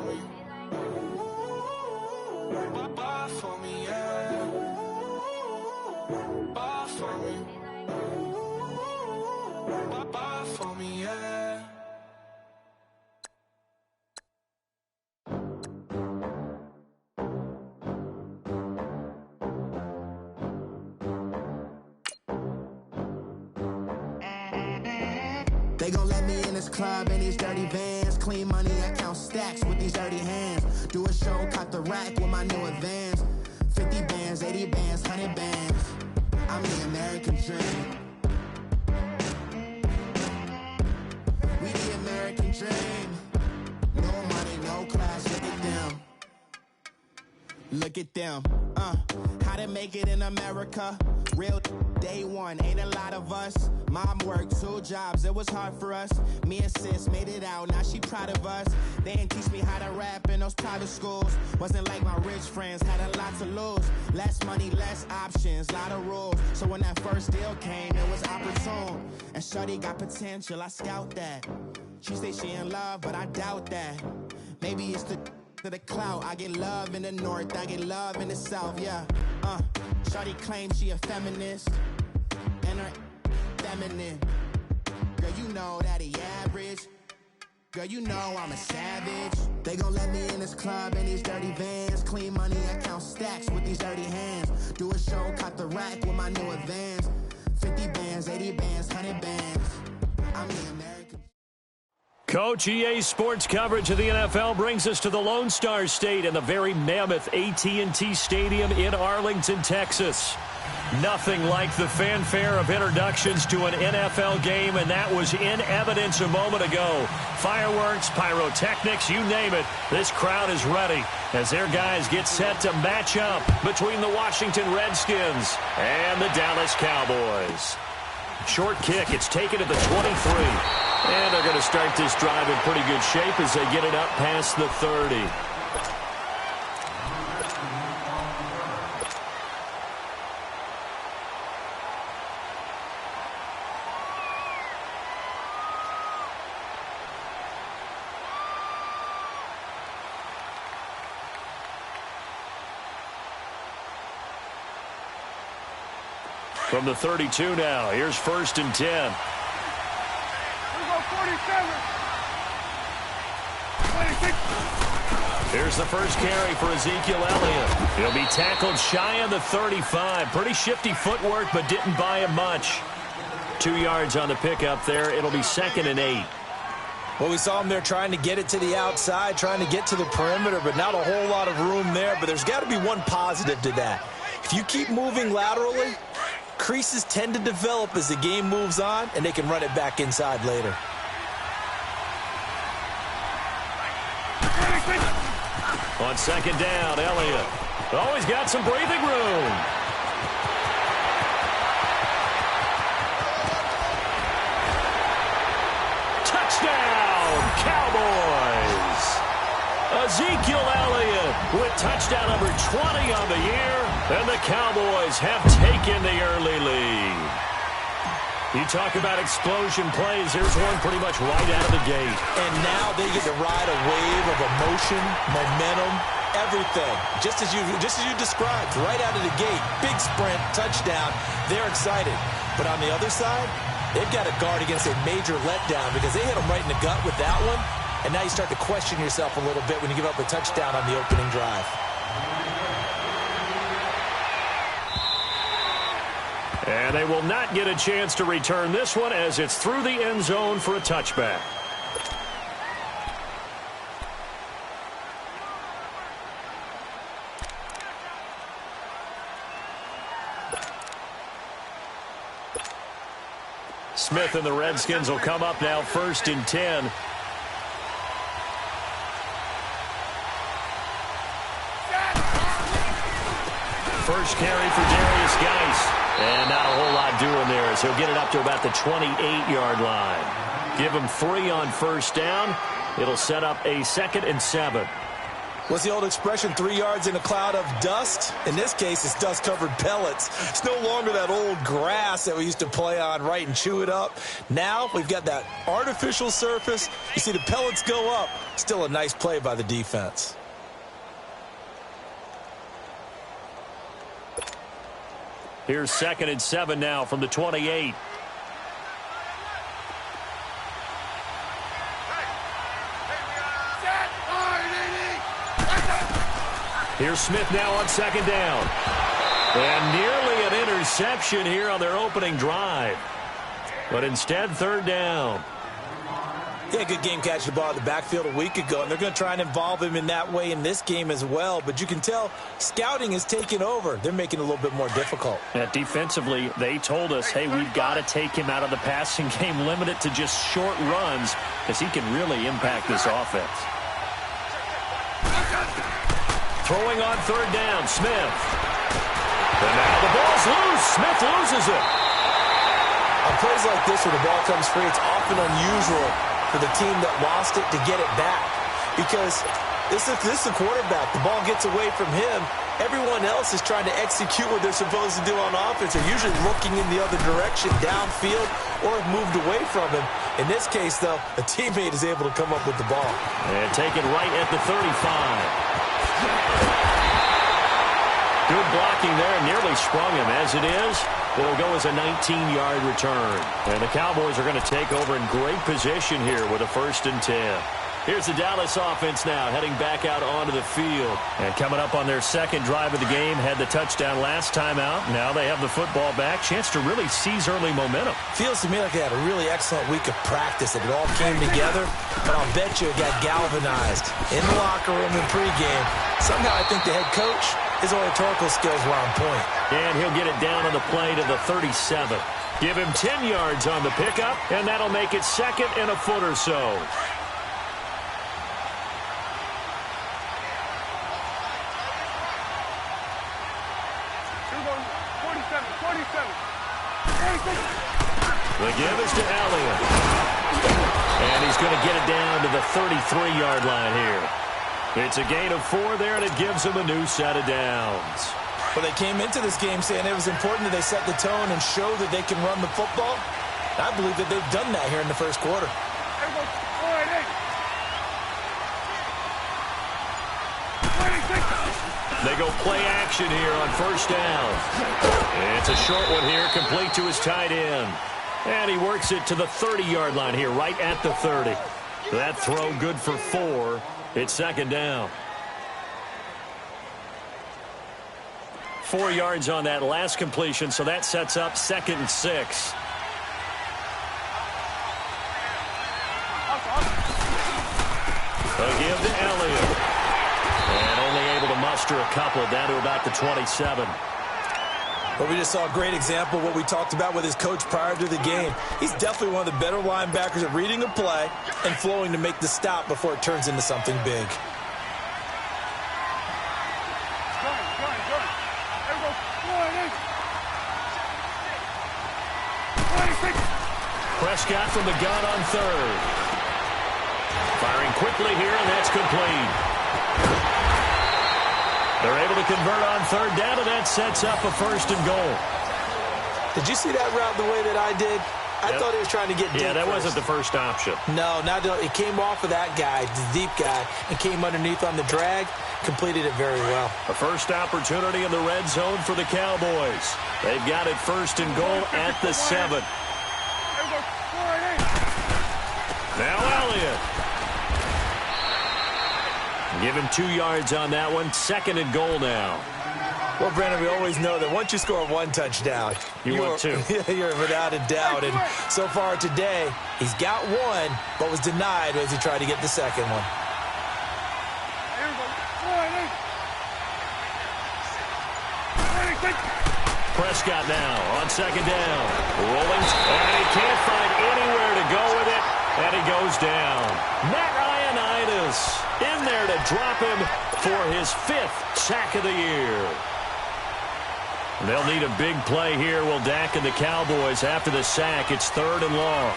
me. Ball for me, yeah. Ball for me. Ball for me, yeah. They gon' let me in this club in these dirty vans. Clean money, I count stacks with these dirty hands. Do a show, caught the rack with my new advance. 50 bands, 80 bands, 100 bands. I'm the American dream. We the American dream. No money, no class, look at them. Look at them, how to make it in America. Real day one, ain't a lot of us. Mom worked 2 jobs, it was hard for us. Me and sis made it out, now she proud of us. They didn't teach me how to rap in those private schools. Wasn't like my rich friends, had a lot to lose. Less money, less options, lot of rules. So when that first deal came, it was opportune. And shorty got potential, I scout that. She say she in love, but I doubt that. Maybe it's to the clout. I get love in the north, I get love in the south, yeah. Shawty claims she a feminist, and her feminine. Girl, you know that he average. Girl, you know I'm a savage. They gon' let me in this club in these dirty vans. Clean money, I count stacks with these dirty hands. Do a show, caught the rack with my new advance. 50 bands, 80 bands, 100 bands. I'm the American. Coach, EA Sports coverage of the NFL brings us to the Lone Star State and the very mammoth AT&T Stadium in Arlington, Texas. Nothing like the fanfare of introductions to an NFL game, and that was in evidence a moment ago. Fireworks, pyrotechnics, you name it. This crowd is ready as their guys get set to match up between the Washington Redskins and the Dallas Cowboys. Short kick, it's taken at the 23. And they're going to start this drive in pretty good shape as they get it up past the 30. From the 32 now, here's 1st and 10. Here's the first carry for Ezekiel Elliott. He'll be tackled shy of the 35. Pretty shifty footwork, but didn't buy him much. 2 yards on the pickup there. It'll be 2nd and 8. Well, we saw him there trying to get it to the outside, trying to get to the perimeter, but not a whole lot of room there. But there's got to be one positive to that. If you keep moving laterally, creases tend to develop as the game moves on, and they can run it back inside later. On 2nd down, Elliott. Always got some breathing room. Touchdown, Cowboys. Ezekiel Elliott with touchdown number 20 on the year, and the Cowboys have taken the early lead. You talk about explosion plays. Here's one pretty much right out of the gate. And now they get to ride a wave of emotion, momentum, everything. Just as you described, right out of the gate. Big sprint, touchdown. They're excited. But on the other side, they've got to guard against a major letdown because they hit them right in the gut with that one. And now you start to question yourself a little bit when you give up a touchdown on the opening drive. And they will not get a chance to return this one as it's through the end zone for a touchback. Smith and the Redskins will come up now 1st and 10. First carry for Darius Geis. And not a whole lot doing there as he'll get it up to about the 28-yard line. Give him 3 on 1st down. It'll set up a 2nd and 7. What's the old expression, 3 yards in a cloud of dust? In this case, it's dust-covered pellets. It's no longer that old grass that we used to play on, right, and chew it up. Now we've got that artificial surface. You see the pellets go up. Still a nice play by the defense. Here's 2nd and 7 now from the 28. Here's Smith now on 2nd down. And nearly an interception here on their opening drive. But instead, 3rd down. Yeah, good game catching the ball at the backfield a week ago, and they're going to try and involve him in that way in this game as well. But you can tell scouting is taking over. They're making it a little bit more difficult. Defensively, they told us, hey, we've got to take him out of the passing game, limit it to just short runs, because he can really impact this offense. Throwing on 3rd down, Smith. And now the ball's loose. Smith loses it. On plays like this where the ball comes free, it's often unusual for the team that lost it to get it back. Because this is the quarterback. The ball gets away from him. Everyone else is trying to execute what they're supposed to do on offense. They're usually looking in the other direction, downfield, or have moved away from him. In this case, though, a teammate is able to come up with the ball. And take it right at the 35. Good blocking there, nearly sprung him. As it is, it'll go as a 19-yard return. And the Cowboys are going to take over in great position here with a 1st and 10. Here's the Dallas offense now, heading back out onto the field. And coming up on their 2nd drive of the game, had the touchdown last time out. Now they have the football back. Chance to really seize early momentum. Feels to me like they had a really excellent week of practice. It all came together, but I'll bet you it got galvanized in the locker room in pregame. Somehow I think the head coach, his oratorical skills were on point. And he'll get it down on the play to the 37. Give him 10 yards on the pickup, and that'll make it 2nd and a foot or so. The give is to Elliott. And he's going to get it down to the 33-yard line here. It's a gain of 4 there, and it gives him a new set of downs. Well, they came into this game saying it was important that they set the tone and show that they can run the football. I believe that they've done that here in the 1st quarter. They go play action here on 1st down. It's a short one here, complete to his tight end. And he works it to the 30-yard line here, right at the 30. That throw good for 4. It's 2nd down. 4 yards on that last completion, so that sets up 2nd and 6. A give to Elliott. And only able to muster a couple down to about the 27. But we just saw a great example of what we talked about with his coach prior to the game. He's definitely one of the better linebackers at reading a play and flowing to make the stop before it turns into something big. Prescott from the gun on 3rd. Firing quickly here, and that's complete. They're able to convert on 3rd down, and that sets up a 1st and goal. Did you see that route the way that I did? I thought he was trying to get deep. Yeah, that wasn't the first option. No, it came off of that guy, the deep guy, and came underneath on the drag. Completed it very well. A first opportunity in the red zone for the Cowboys. They've got it 1st and goal at the 7. Now Elliott. Give him 2 yards on that one. 2nd and goal now. Well, Brandon, we always know that once you score 1 touchdown, want 2. You're without a doubt. And so far today, he's got 1, but was denied as he tried to get the 2nd one. Prescott now on 2nd down. Rolling, and he can't find anywhere to go with it, and he goes down. Matt Ioannidis in there to drop him for his 5th sack of the year. They'll need a big play here, will Dak and the Cowboys. After the sack, it's 3rd and long.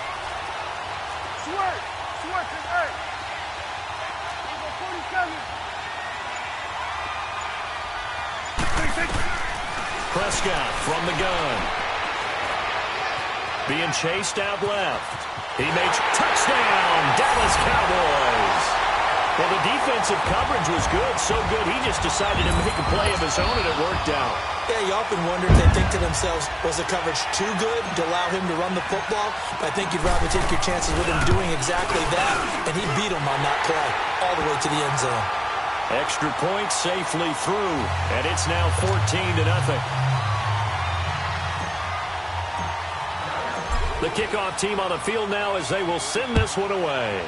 Prescott from the gun. Being chased out left. He makes touchdown, Dallas Cowboys. Well, the defensive coverage was good, so good he just decided to make a play of his own, and it worked out. Yeah, you often wonder if they think to themselves, was the coverage too good to allow him to run the football? But I think you'd rather take your chances with him doing exactly that, and he beat him on that play all the way to the end zone. Extra point safely through, and it's now 14-0. The kickoff team on the field now as they will send this one away.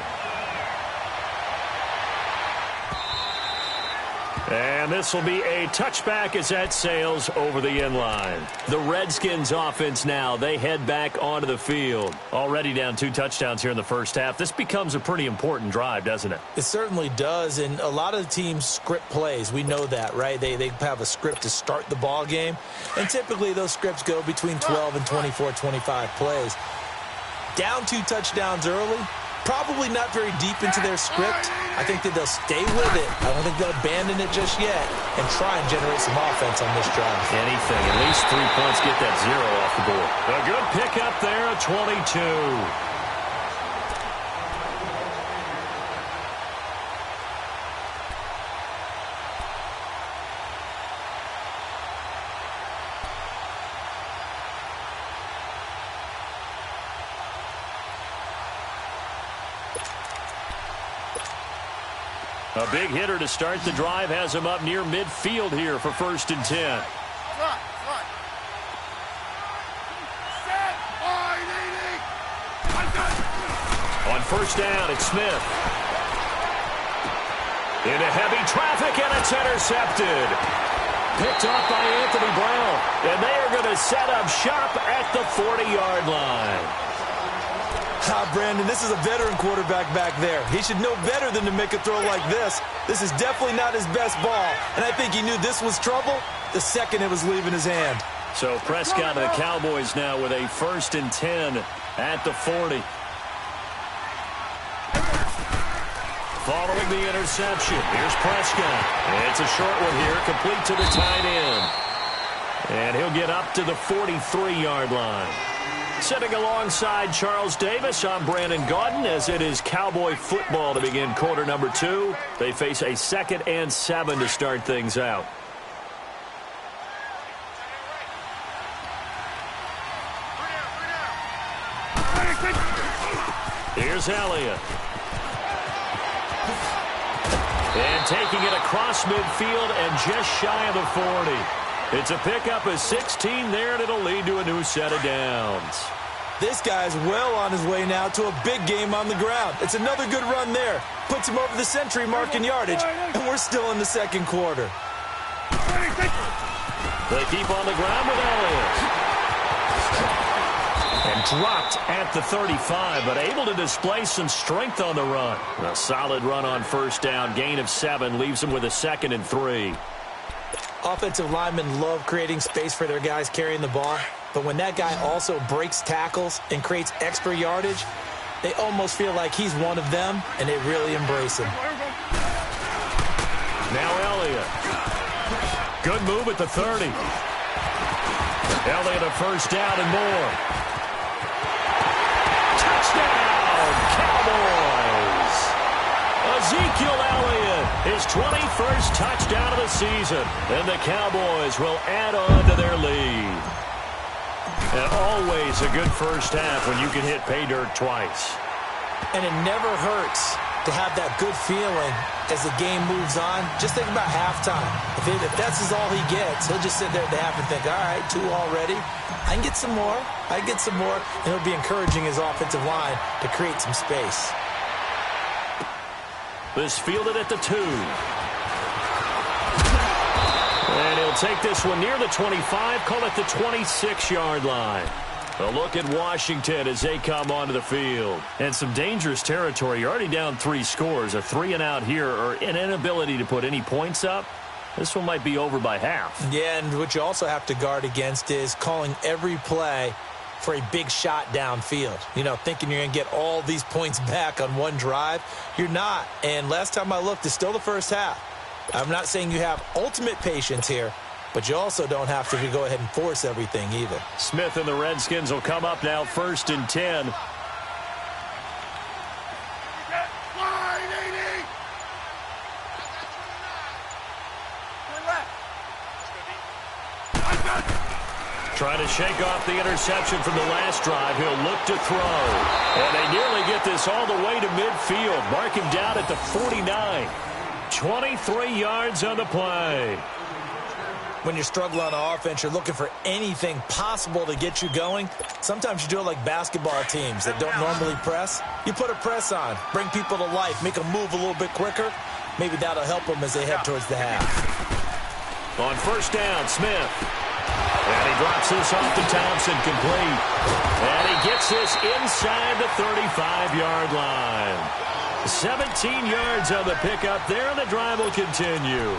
And this will be a touchback as that sails over the end line. The Redskins offense now, they head back onto the field. Already down 2 touchdowns here in the first half. This becomes a pretty important drive, doesn't it? It certainly does, and a lot of the teams script plays. We know that, right? They have a script to start the ball game, and typically those scripts go between 12 and 24, 25 plays. Down 2 touchdowns early, probably not very deep into their script. I think that they'll stay with it. I don't think they'll abandon it just yet and try and generate some offense on this drive. Anything. At least 3 points, get that 0 off the board. A good pickup there at 22. A big hitter to start the drive has him up near midfield here for 1st and 10. On 1st down, it's Smith. Into heavy traffic, and it's intercepted. Picked off by Anthony Brown. And they are going to set up shop at the 40-yard line. Brandon, this is a veteran quarterback back there. He should know better than to make a throw like this. This is definitely not his best ball, and I think he knew this was trouble the second it was leaving his hand. So Prescott and the Cowboys now with a 1st and 10 at the 40. Following the interception, here's Prescott. It's a short one here, complete to the tight end. And he'll get up to the 43-yard line. Sitting alongside Charles Davis, I'm Brandon Gaudin as it is Cowboy football to begin quarter number 2. They face a 2nd and 7 to start things out. Here's Elliott. And taking it across midfield and just shy of the 40. It's a pickup of 16 there, and it'll lead to a new set of downs. This guy's well on his way now to a big game on the ground. It's another good run there. Puts him over the century mark in yardage, and we're still in the 2nd quarter. They keep on the ground with Elliott. And dropped at the 35, but able to display some strength on the run. A solid run on 1st down. Gain of 7 leaves them with a 2nd and 3. Offensive linemen love creating space for their guys carrying the ball, but when that guy also breaks tackles and creates extra yardage, they almost feel like he's one of them, and they really embrace him. Now Elliott. Good move at the 30. Elliott a 1st down and more. Touchdown, Cowboys! Ezekiel Elliott, his 21st touchdown of the season, and the Cowboys will add on to their lead. And always a good first half when you can hit pay dirt twice. And it never hurts to have that good feeling as the game moves on. Just think about halftime. If that's all he gets, he'll just sit there at the half and think, all right, 2 already. I can get some more. I can get some more. And he'll be encouraging his offensive line to create some space. This fielded at the 2. And he'll take this one near the 25, call it the 26-yard line. A look at Washington as they come onto the field. And some dangerous territory. You're already down 3 scores. A 3-and-out here, or an inability to put any points up. This one might be over by half. Yeah, and what you also have to guard against is calling every play for a big shot downfield. You know, thinking you're going to get all these points back on one drive. You're not. And last time I looked, it's still the first half. I'm not saying you have ultimate patience here, but you also don't have to go ahead and force everything either. Smith and the Redskins will come up now 1st and 10. Trying to shake off the interception from the last drive. He'll look to throw. And they nearly get this all the way to midfield. Mark him down at the 49. 23 yards on the play. When you're struggling on offense, you're looking for anything possible to get you going. Sometimes you do it like basketball teams that don't normally press. You put a press on, bring people to life, make them move a little bit quicker. Maybe that'll help them as they head towards the half. On 1st down, Smith. And he drops this off to Thompson, complete. And he gets this inside the 35-yard line. 17 yards on the pickup there, and the drive will continue.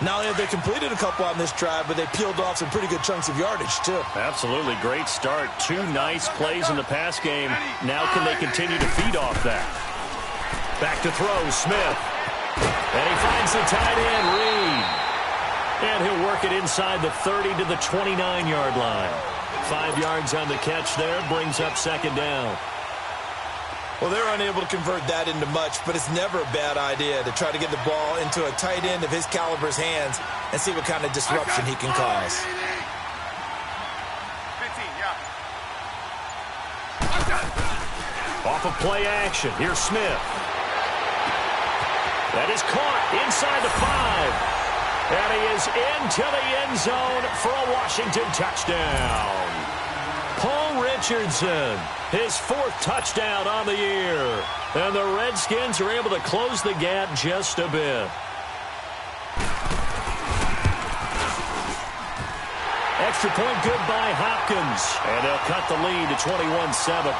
Not only have they completed a couple on this drive, but they peeled off some pretty good chunks of yardage, too. Absolutely great start. 2 nice plays in the pass game. Now can they continue to feed off that? Back to throw, Smith. And he finds the tight end, Reed. And he'll work it inside the 30 to the 29-yard line. 5 yards on the catch there, brings up 2nd down. Well, they're unable to convert that into much, but it's never a bad idea to try to get the ball into a tight end of his caliber's hands and see what kind of disruption he can cause. 15, yeah. Off of play action, here's Smith. That is caught inside the 5. And he is into the end zone for a Washington touchdown. Paul Richardson, his 4th touchdown on the year. And the Redskins are able to close the gap just a bit. Extra point good by Hopkins. And they'll cut the lead to 21-7.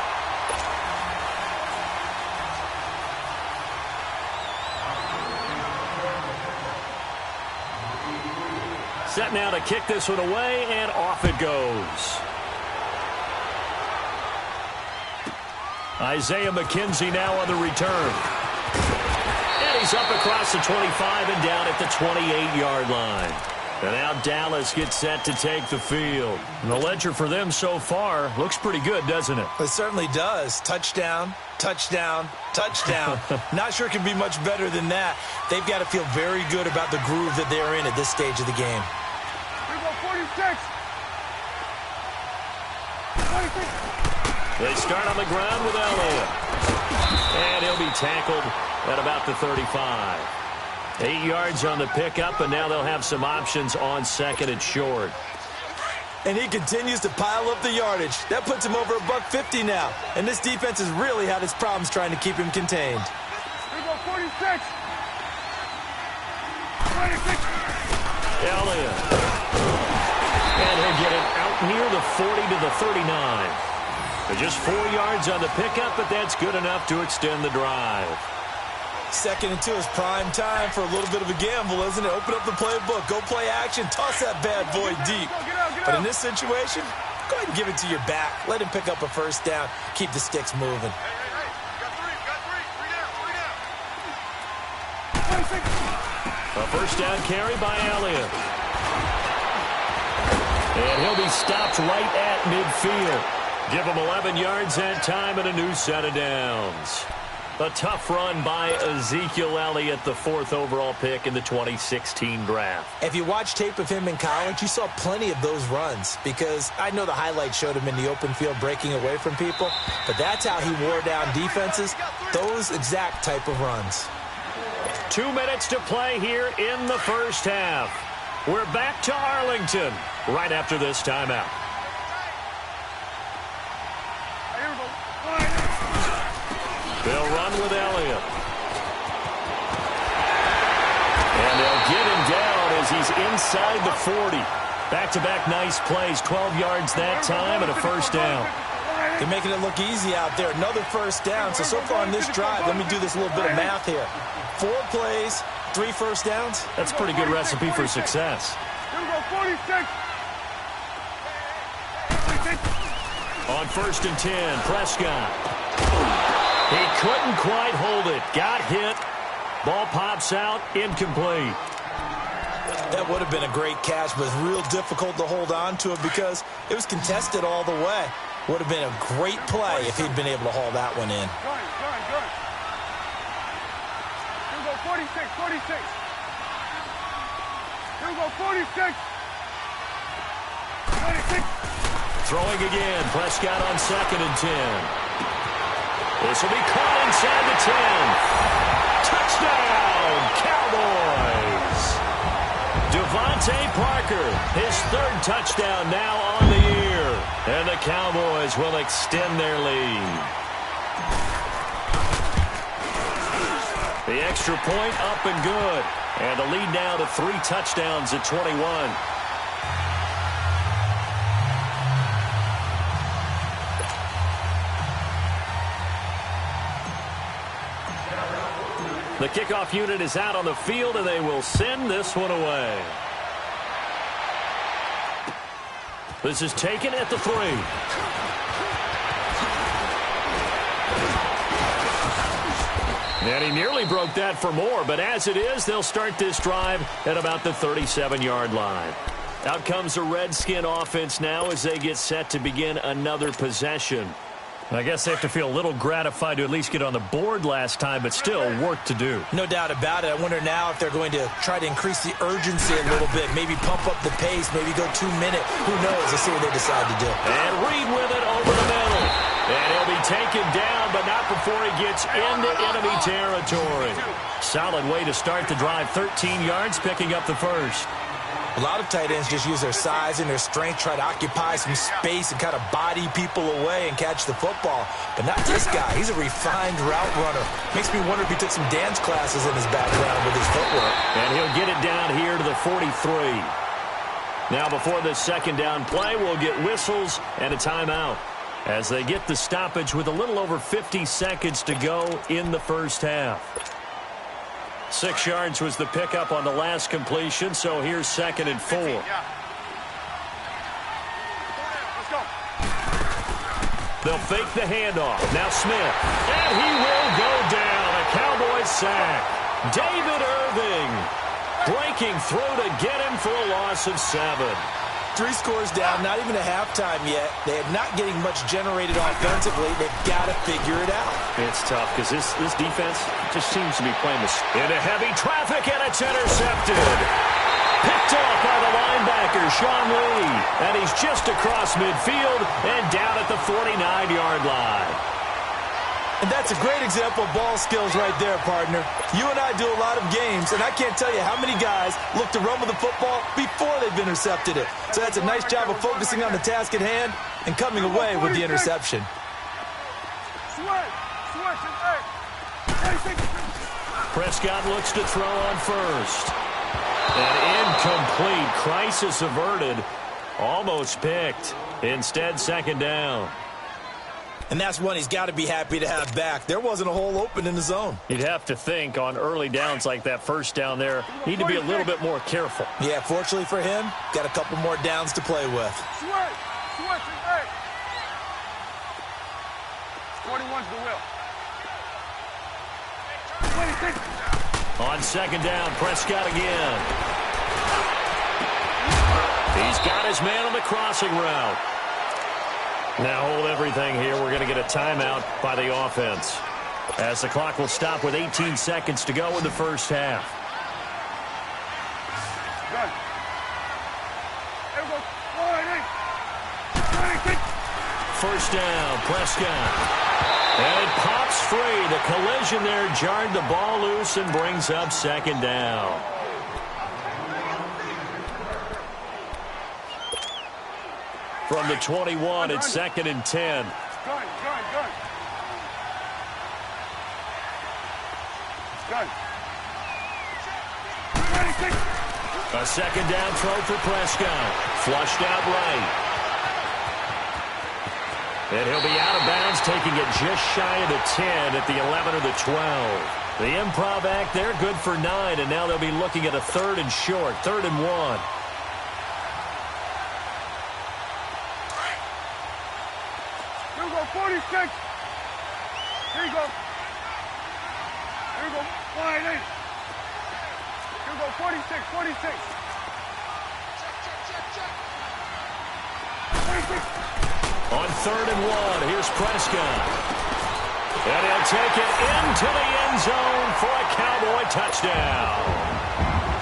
Set now to kick this one away, and off it goes. Isaiah McKenzie now on the return. And he's up across the 25 and down at the 28-yard line. And now Dallas gets set to take the field. And the ledger for them so far looks pretty good, doesn't it? It certainly does. Touchdown, touchdown, touchdown. Not sure it can be much better than that. They've got to feel very good about the groove that they're in at this stage of the game. 46. They start on the ground with Elliott. And he'll be tackled at about the 35. 8 yards on the pickup, and now they'll have some options on 2nd and short. And he continues to pile up the yardage. That puts him over $150 now. And this defense has really had its problems trying to keep him contained. Here we go, 46. 26. Elliott. And he'll get it out near the 40 to the 39. Just 4 yards on the pickup, but that's good enough to extend the drive. 2nd and 2 is prime time for a little bit of a gamble, isn't it? Open up the playbook, go play action, toss that bad boy deep. But in this situation, go ahead and give it to your back. Let him pick up a 1st down, keep the sticks moving. A 1st down carry by Elliott. And he'll be stopped right at midfield. Give him 11 yards that time and a new set of downs. A tough run by Ezekiel Elliott, the 4th overall pick in the 2016 draft. If you watch tape of him in college, you saw plenty of those runs because I know the highlights showed him in the open field breaking away from people, but that's how he wore down defenses, those exact type of runs. 2 minutes to play here in the 1st half. We're back to Arlington right after this timeout. They'll run with Elliott. And they'll get him down as he's inside the 40. Back-to-back nice plays, 12 yards that time and a 1st down. They're making it look easy out there. Another 1st down. So far on this drive, let me do this little bit of math here. 4 plays, 3 1st downs. That's a pretty good recipe for success. Here we go, 46. On 1st and 10, Prescott. He couldn't quite hold it. Got hit. Ball pops out, incomplete. That would have been a great catch, but real difficult to hold on to it because it was contested all the way. Would have been a great play if he'd been able to haul that one in. Good. Here we go, 46. Here we go, 46. 26. Throwing again. Prescott on 2nd and 10. This will be caught inside the 10. Touchdown, Cowboys. Devontae Parker, his 3rd touchdown now on the year. And the Cowboys will extend their lead. The extra point up and good. And the lead now to 3 touchdowns at 21. The kickoff unit is out on the field, and they will send this one away. This is taken at the 3. And he nearly broke that for more, but as it is, they'll start this drive at about the 37-yard line. Out comes the Redskin offense now as they get set to begin another possession. I guess they have to feel a little gratified to at least get on the board last time, but still work to do. No doubt about it. I wonder now if they're going to try to increase the urgency a little bit, maybe pump up the pace, maybe go 2-minute. Who knows? Let's see what they decide to do. And Reed with it over the middle. And he'll be taken down, but not before he gets into enemy territory. Solid way to start the drive. 13 yards, picking up the first. A lot of tight ends just use their size and their strength, try to occupy some space and kind of body people away and catch the football. But not this guy. He's a refined route runner. Makes me wonder if he took some dance classes in his background with his footwork. And he'll get it down here to the 43. Now before this 2nd down play, we'll get whistles and a timeout as they get the stoppage with a little over 50 seconds to go in the first half. 6 yards was the pickup on the last completion, so here's 2nd and 4. Let's go. They'll fake the handoff. Now Smith. And he will go down. A Cowboys sack. David Irving breaking through to get him for a loss of 7. 3 scores down, not even a halftime yet. They are not getting much generated offensively. They've got to figure it out. It's tough because this defense just seems to be playing this into heavy traffic, and it's intercepted. Picked off by the linebacker, Sean Lee. And he's just across midfield and down at the 49-yard line. And that's a great example of ball skills right there, partner. You and I do a lot of games, and I can't tell you how many guys look to run with the football before they've intercepted it. So that's a nice job of focusing on the task at hand and coming away with the interception. Prescott looks to throw on first. An incomplete. Crisis averted. Almost picked. Instead, 2nd down. And that's one he's got to be happy to have back. There wasn't a hole open in the zone. You'd have to think on early downs like that 1st down there, need to be a little bit more careful. Yeah, fortunately for him, got a couple more downs to play with. 41's the will. 26. On 2nd down, Prescott again. He's got his man on the crossing route. Now hold everything here. We're going to get a timeout by the offense, as the clock will stop with 18 seconds to go in the first half. Good. There we go. 26. 1st down, Prescott. And it pops free. The collision there jarred the ball loose and brings up 2nd down. From the 21, it's 2nd and 10. Good. Good. 26. A 2nd down throw for Prescott. Flushed out right. And he'll be out of bounds, taking it just shy of the 10 at the 11 or the 12. The improv act there, good for 9, and now they'll be looking at a 3rd and short, 3rd and 1. Here we go, 46. Here you go. Here we go, wide 8. Here we go, 46, 46. 46. On 3rd and 1, here's Prescott. And he'll take it into the end zone for a Cowboy touchdown.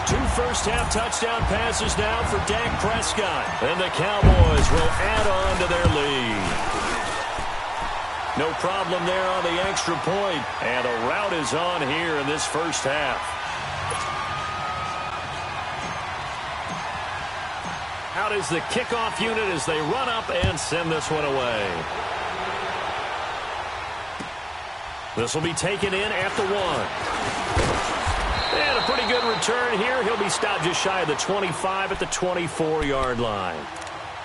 2 first-half touchdown passes now for Dak Prescott. And the Cowboys will add on to their lead. No problem there on the extra point. And a rout is on here in this first half. Out is the kickoff unit as they run up and send this one away. This will be taken in at the 1. And a pretty good return here. He'll be stopped just shy of the 25 at the 24-yard line.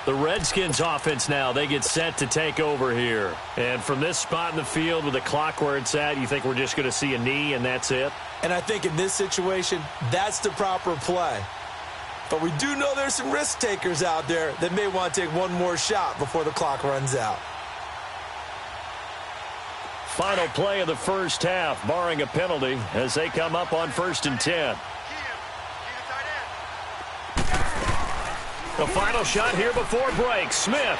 The Redskins offense now, they get set to take over here. And from this spot in the field with the clock where it's at, you think we're just going to see a knee and that's it? And I think in this situation, that's the proper play. But we do know there's some risk takers out there that may want to take one more shot before the clock runs out. Final play of the first half, barring a penalty, as they come up on 1st and 10. The final shot here before break. Smith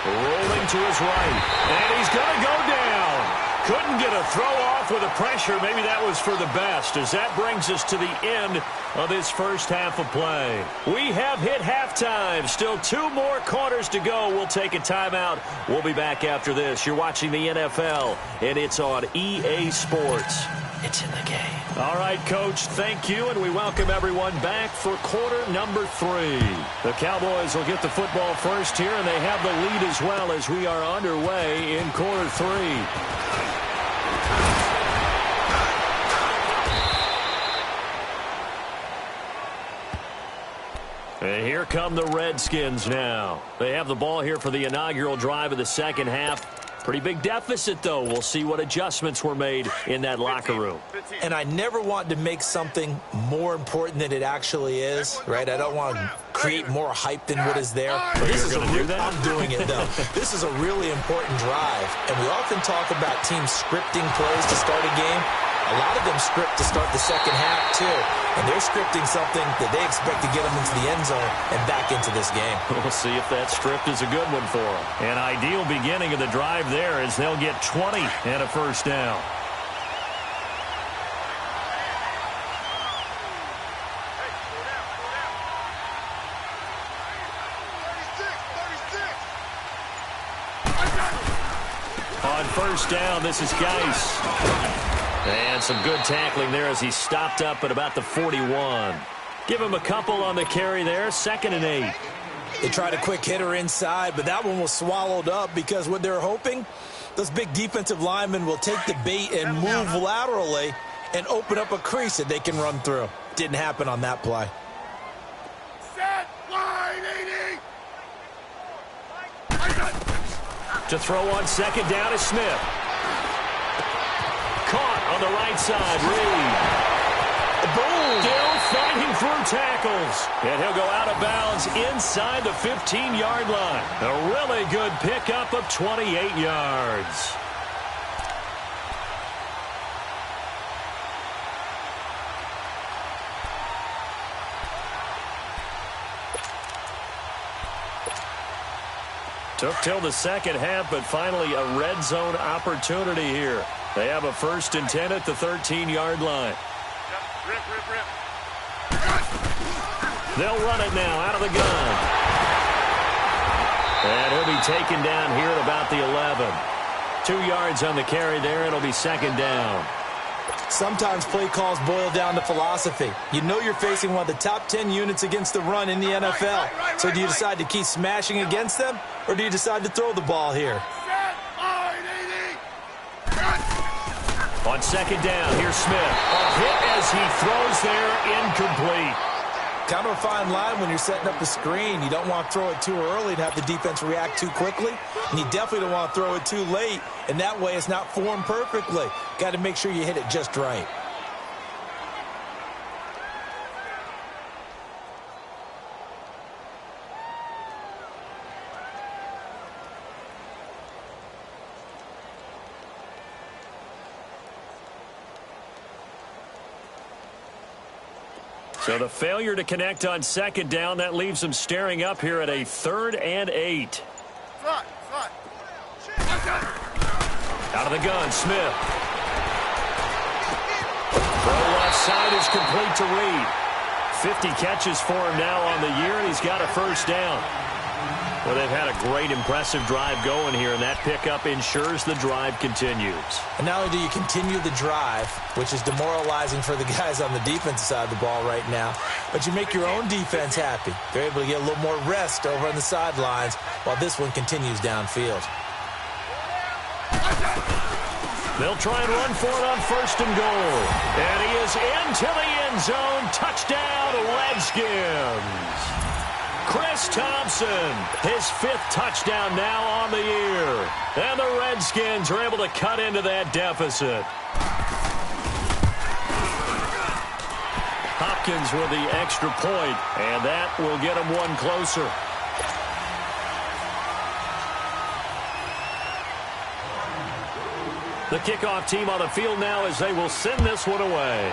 rolling to his right. And he's going to go down. Couldn't get a throw off with the pressure. Maybe that was for the best, as that brings us to the end of this first half of play. We have hit halftime. Still 2 more quarters to go. We'll take a timeout. We'll be back after this. You're watching the NFL, and it's on EA Sports. It's in the game. All right, Coach, thank you, and we welcome everyone back for quarter number 3. The Cowboys will get the football first here, and they have the lead as well as we are underway in quarter 3. And here come the Redskins now. They have the ball here for the inaugural drive of the second half. Pretty big deficit, though. We'll see what adjustments were made in that locker room. And I never want to make something more important than it actually is, right? I don't want to create more hype than what is there. But this is going to do that? I'm doing it, though. This is a really important drive. And we often talk about teams scripting plays to start a game. A lot of them script to start the second half, too. And they're scripting something that they expect to get them into the end zone and back into this game. We'll see if that script is a good one for them. An ideal beginning of the drive there as they'll get 20 and a first down. On first down, this is Geis. And some good tackling there as he stopped up at about the 41. Give him a couple on the carry there. 2nd and 8. They tried a quick hitter inside, but that one was swallowed up because what they're hoping, those big defensive linemen will take the bait and move laterally and open up a crease that they can run through. Didn't happen on that play. Set, line, 80. To throw on 2nd down is Smith. Caught on the right side, Reed. Boom! Still fighting through tackles. And he'll go out of bounds inside the 15-yard line. A really good pickup of 28 yards. Took till the second half, but finally a red zone opportunity here. They have a 1st and 10 at the 13-yard line. Rip. They'll run it now out of the gun. And he'll be taken down here at about the 11. 2 yards on the carry there. It'll be 2nd down. Sometimes play calls boil down to philosophy. You know you're facing one of the top 10 units against the run in the NFL. So do you decide to keep smashing against them, or do you decide to throw the ball here? Set, line, 80. On 2nd down, here's Smith. A hit as he throws there, incomplete. Kind of a fine line when you're setting up the screen. You don't want to throw it too early and have the defense react too quickly. And you definitely don't want to throw it too late, and that way it's not formed perfectly. Got to make sure you hit it just right. So the failure to connect on second down, that leaves them staring up here at a 3rd and 8. Front. Out of the gun, Smith. Throw left side is complete to Reed. 50 catches for him now on the year, and he's got a first down. Well, they've had a great, impressive drive going here, and that pickup ensures the drive continues. And not only do you continue the drive, which is demoralizing for the guys on the defensive side of the ball right now, but you make your own defense happy. They're able to get a little more rest over on the sidelines while this one continues downfield. They'll try and run for it on 1st and goal. And he is into the end zone. Touchdown, Redskins. Chris Thompson, his 5th touchdown now on the year. And the Redskins are able to cut into that deficit. Hopkins with the extra point, and that will get him one closer. The kickoff team on the field now as they will send this one away.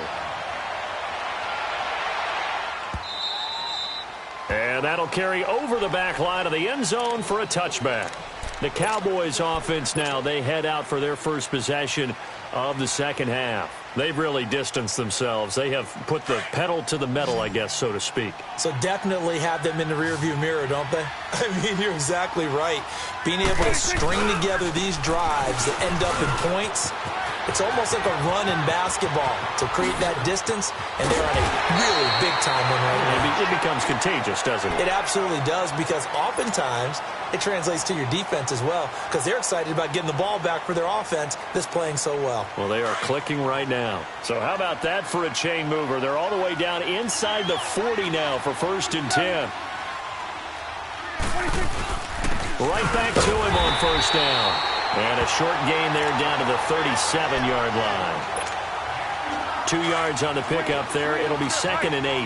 And that'll carry over the back line of the end zone for a touchback. The Cowboys offense now, they head out for their first possession of the second half. They've really distanced themselves. They have put the pedal to the metal, I guess, so to speak. So definitely have them in the rearview mirror, don't they? I mean, you're exactly right. Being able to string together these drives that end up in points, it's almost like a run in basketball to create that distance, and they're on a really big-time one right now. It becomes contagious, doesn't it? It absolutely does, because oftentimes it translates to your defense as well, because they're excited about getting the ball back for their offense that's playing so well. Well, they are clicking right now. So how about that for a chain mover? They're all the way down inside the 40 now for 1st and 10. Right back to him on 1st down. And a short gain there down to the 37-yard line. 2 yards on the pickup there. It'll be 2nd and 8.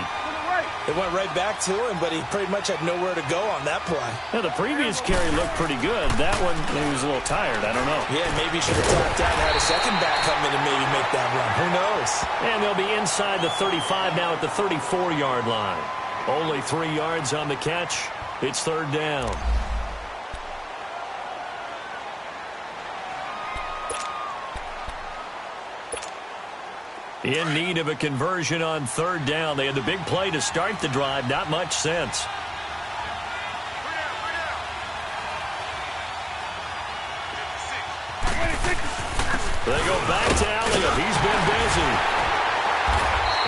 It went right back to him, but he pretty much had nowhere to go on that play. Now, the previous carry looked pretty good. That one, he was a little tired. I don't know. Yeah, maybe he should have tapped out and had a second back come in and maybe make that run. Who knows? And they'll be inside the 35 now at the 34-yard line. Only 3 yards on the catch. It's 3rd down. In need of a conversion on 3rd down. They had the big play to start the drive. Not much sense. They go back to Elliott. He's been busy.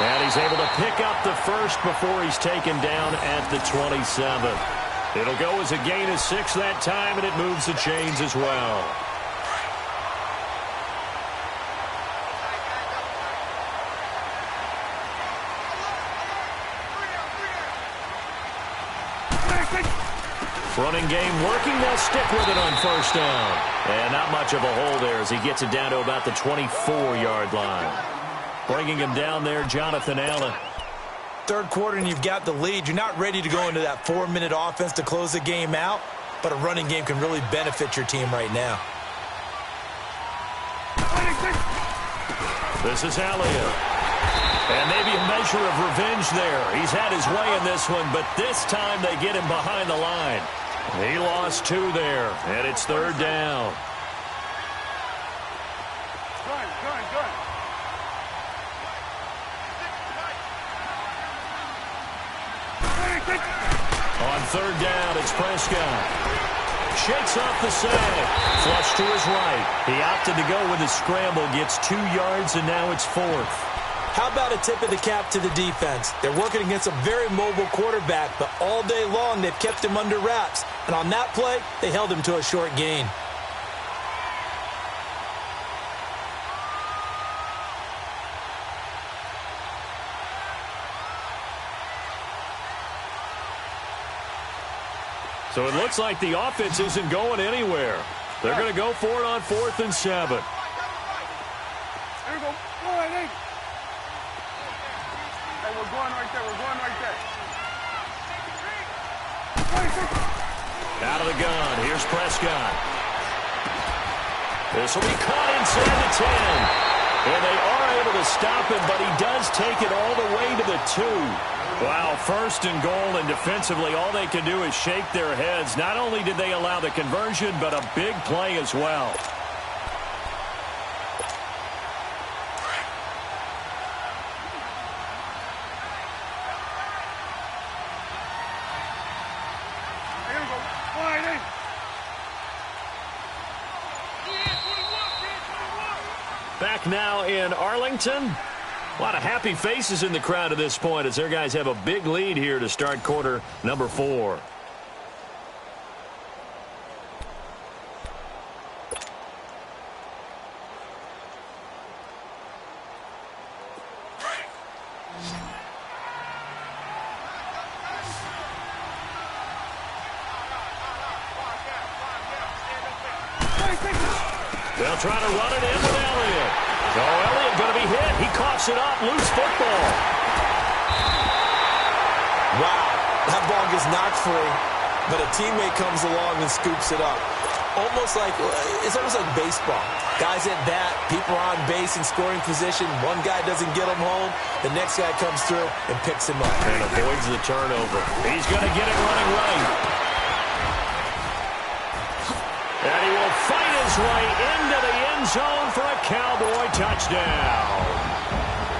And he's able to pick up the first before he's taken down at the 27. It'll go as a gain of 6 that time, and it moves the chains as well. Running game working. They'll stick with it on 1st down. And not much of a hole there as he gets it down to about the 24-yard line. Bringing him down there, Jonathan Allen. 3rd quarter and you've got the lead. You're not ready to go into that 4-minute offense to close the game out, but a running game can really benefit your team right now. This is Elliott. And maybe a measure of revenge there. He's had his way in this one, but this time they get him behind the line. He lost 2 there, and it's 3rd down. Good. On 3rd down, it's Prescott. Shakes off the sag. Flush to his right. He opted to go with a scramble. Gets 2 yards, and now it's 4th. How about a tip of the cap to the defense? They're working against a very mobile quarterback, but all day long they've kept him under wraps. And on that play, they held him to a short gain. So it looks like the offense isn't going anywhere. They're going to go for it on 4th and 7. There we go. All right, hey. Hey, we're going right there. Out of the gun. Here's Prescott. This will be caught inside the 10. And they are able to stop him, but he does take it all the way to the 2. Wow, first and goal, and defensively, all they can do is shake their heads. Not only did they allow the conversion, but a big play as well. Back now in Arlington. A lot of happy faces in the crowd at this point as their guys have a big lead here to start quarter number 4. They'll try to run it in with Elliott. Oh, Elliott going to be hit. He coughs it up. Loose football. Wow. That ball gets knocked free, but a teammate comes along and scoops it up. It's almost like baseball. Guys at bat, people are on base in scoring position. One guy doesn't get him home. The next guy comes through and picks him up. And avoids the turnover. He's going to get it running right. And he will fight his way into the end zone for a Cowboy touchdown.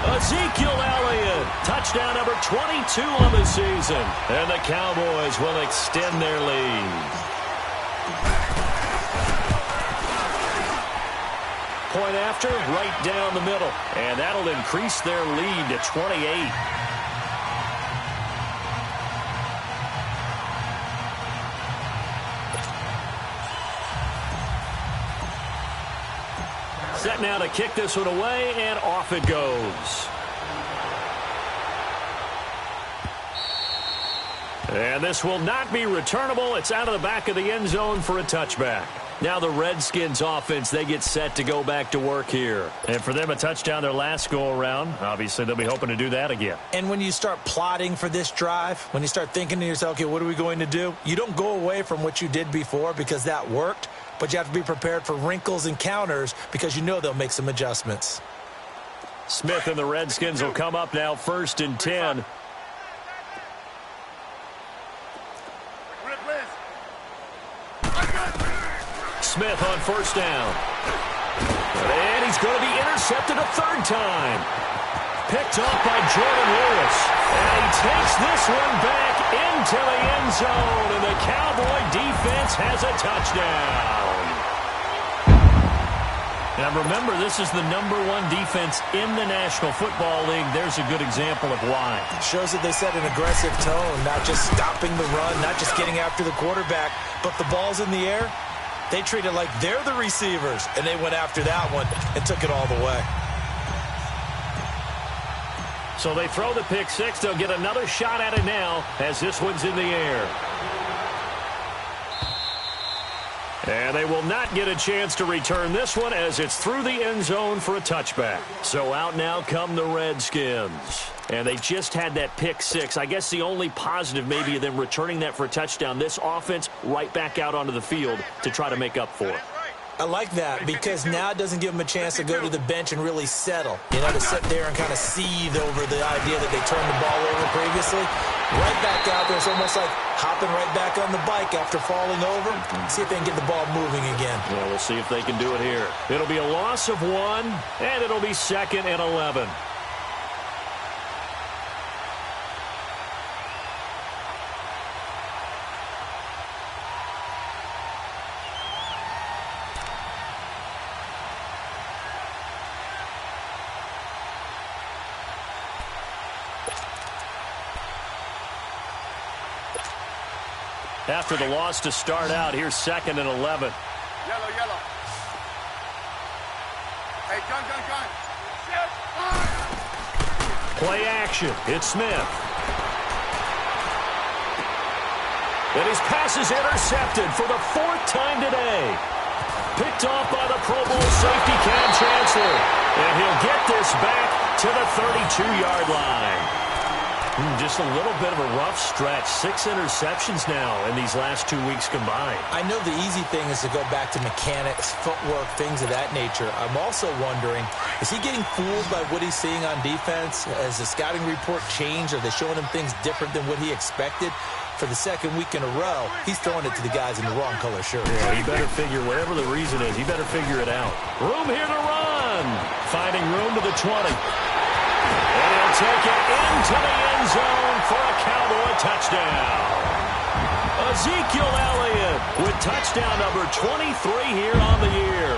Ezekiel Elliott, touchdown number 22 on the season. And the Cowboys will extend their lead. Point after, right down the middle. And that'll increase their lead to 28. Set now to kick this one away, and off it goes. And this will not be returnable. It's out of the back of the end zone for a touchback. Now the Redskins offense, they get set to go back to work here. And for them, a touchdown their last go-around. Obviously, they'll be hoping to do that again. And when you start plotting for this drive, when you start thinking to yourself, okay, what are we going to do? You don't go away from what you did before because that worked. But you have to be prepared for wrinkles and counters because you know they'll make some adjustments. Smith and the Redskins will come up now 1st and 10. Smith on 1st down. And he's going to be intercepted a 3rd time. Picked off by Jordan Lewis. And he takes this one back into the end zone. And the Cowboy defense has a touchdown. Now remember, this is the #1 defense in the National Football League. There's a good example of why. Shows that they set an aggressive tone, not just stopping the run, not just getting after the quarterback, but the ball's in the air. They treat it like they're the receivers, and they went after that one and took it all the way. So they throw the pick six. They'll get another shot at it now as this one's in the air. And they will not get a chance to return this one as it's through the end zone for a touchback. So out now come the Redskins. And they just had that pick six. I guess the only positive maybe of them returning that for a touchdown. This offense right back out onto the field to try to make up for it. I like that because now it doesn't give them a chance to go to the bench and really settle. You know, to sit there and kind of seethe over the idea that they turned the ball over previously. Right back out there. It's almost like hopping right back on the bike after falling over. See if they can get the ball moving again. Well, we'll see if they can do it here. It'll be a loss of 1, and it'll be 2nd and 11. After the loss to start out, here's 2nd and 11. Yellow. Hey, gun. Play action. It's Smith. And his pass is intercepted for the 4th time today. Picked off by the Pro Bowl safety Cam Chancellor. And he'll get this back to the 32-yard line. Just a little bit of a rough stretch. 6 interceptions now in these last 2 weeks combined. I know the easy thing is to go back to mechanics, footwork, things of that nature. I'm also wondering, is he getting fooled by what he's seeing on defense? Has the scouting report changed? Are they showing him things different than what he expected? For the second week in a row, he's throwing it to the guys in the wrong color shirt. Yeah, he better figure, whatever the reason is, he better figure it out. Room here to run. Finding room to the 20. And he'll take it into the end zone for a Cowboy touchdown. Ezekiel Elliott with touchdown number 23 here on the year.